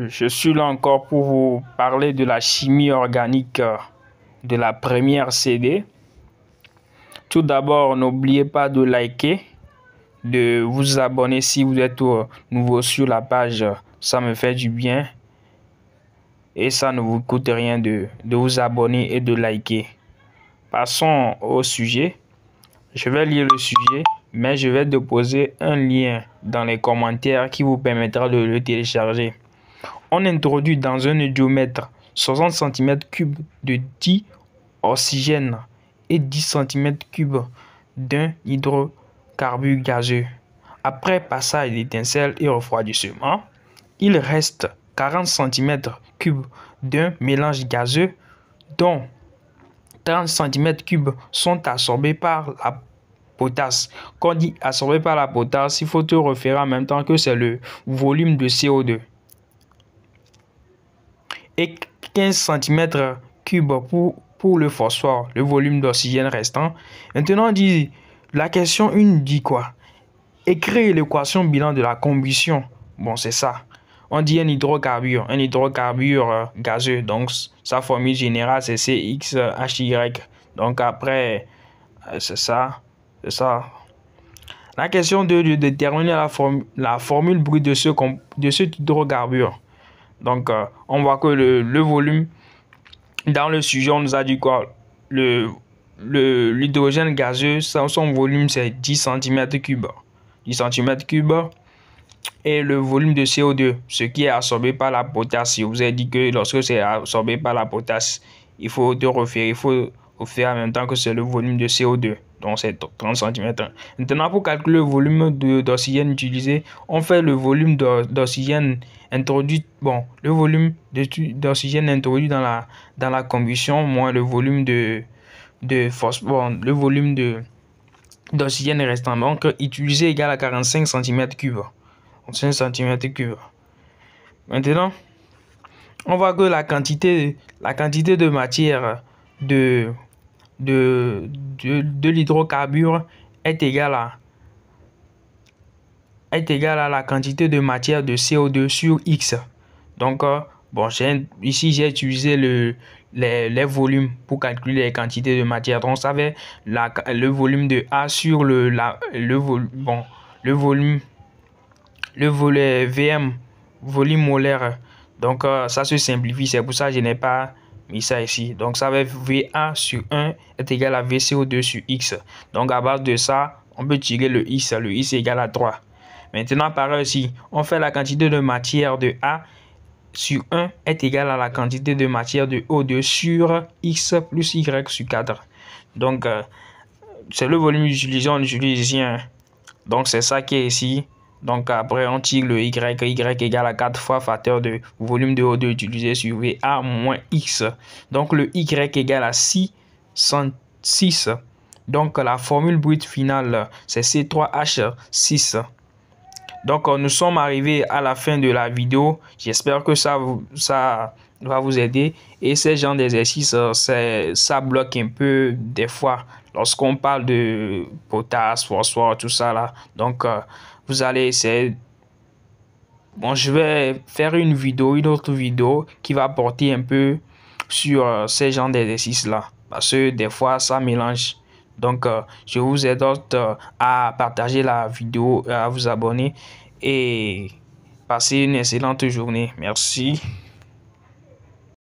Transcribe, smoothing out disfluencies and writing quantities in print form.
Je suis là encore pour vous parler de la chimie organique de la première CD. Tout d'abord, n'oubliez pas de liker, de vous abonner si vous êtes nouveau sur la page. Ça me fait du bien et ça ne vous coûte rien de vous abonner et de liker. Passons au sujet. Je vais lire le sujet, mais je vais déposer un lien dans les commentaires qui vous permettra de le télécharger. On introduit dans un héliomètre 60 cm3 de dioxygène et 10 cm3 d'un hydrocarbure gazeux. Après passage d'étincelle et refroidissement, il reste 40 cm3 d'un mélange gazeux dont 30 cm3 sont absorbés par la potasse. Quand on dit absorbé par la potasse, il faut te référer en même temps que c'est le volume de CO2. Et 15 cm3 pour le phosphore, le volume d'oxygène restant. Maintenant, la question 1 dit quoi? Écrire l'équation bilan de la combustion. Bon, c'est ça. On dit un hydrocarbure gazeux. Donc, sa formule générale, c'est CXHY. Donc, après, c'est ça. La question 2 de déterminer la formule brute de cet hydrocarbure. Donc, on voit que le volume, dans le sujet, on nous a dit quoi? L'hydrogène gazeux, son volume, c'est 10 cm3. 10 cm3 et le volume de CO2, ce qui est absorbé par la potasse. Je vous ai dit que lorsque c'est absorbé par la potasse, il faut faire en même temps que c'est le volume de CO2. Donc, c'est 30 cm. Maintenant, pour calculer le volume d'oxygène utilisé, on fait le volume d'oxygène introduit. Bon, le volume d'oxygène introduit dans la combustion moins le volume de phosphore, le volume d'oxygène restant. Donc, utilisé égale à 45 cm3. 5 cm3. Maintenant, on voit que la quantité de matière de l'hydrocarbure est égale à la quantité de matière de CO2 sur X. Donc, bon, ici, j'ai utilisé les volumes pour calculer les quantités de matière. Donc, ça fait le volume de A sur le VM, volume molaire. Donc, ça se simplifie. C'est pour ça que je n'ai pas mis ça ici. Donc, ça va être VA sur 1 est égal à VCO2 sur X. Donc, à base de ça, on peut tirer le X. Le X est égal à 3. Maintenant, pareil ici, on fait la quantité de matière de A sur 1 est égal à la quantité de matière de O2 sur X plus Y sur 4. Donc, c'est le volume utilisé, on utilise ici. Donc, c'est ça qui est ici. Donc, après, on tire le Y égale à 4 fois facteur de volume de O2 utilisé sur VA moins X. Donc, le Y égale à 6. Donc, la formule brute finale, c'est C3H6. Donc, nous sommes arrivés à la fin de la vidéo. J'espère que ça va vous aider. Et ces genres d'exercices, ça bloque un peu des fois lorsqu'on parle de potasse, phosphore, tout ça là. Donc, vous allez essayer. Bon, je vais faire une autre vidéo qui va porter un peu sur ces genres d'exercices là. Parce que des fois, ça mélange. Donc, je vous exhorte à partager la vidéo, à vous abonner et passer une excellente journée. Merci.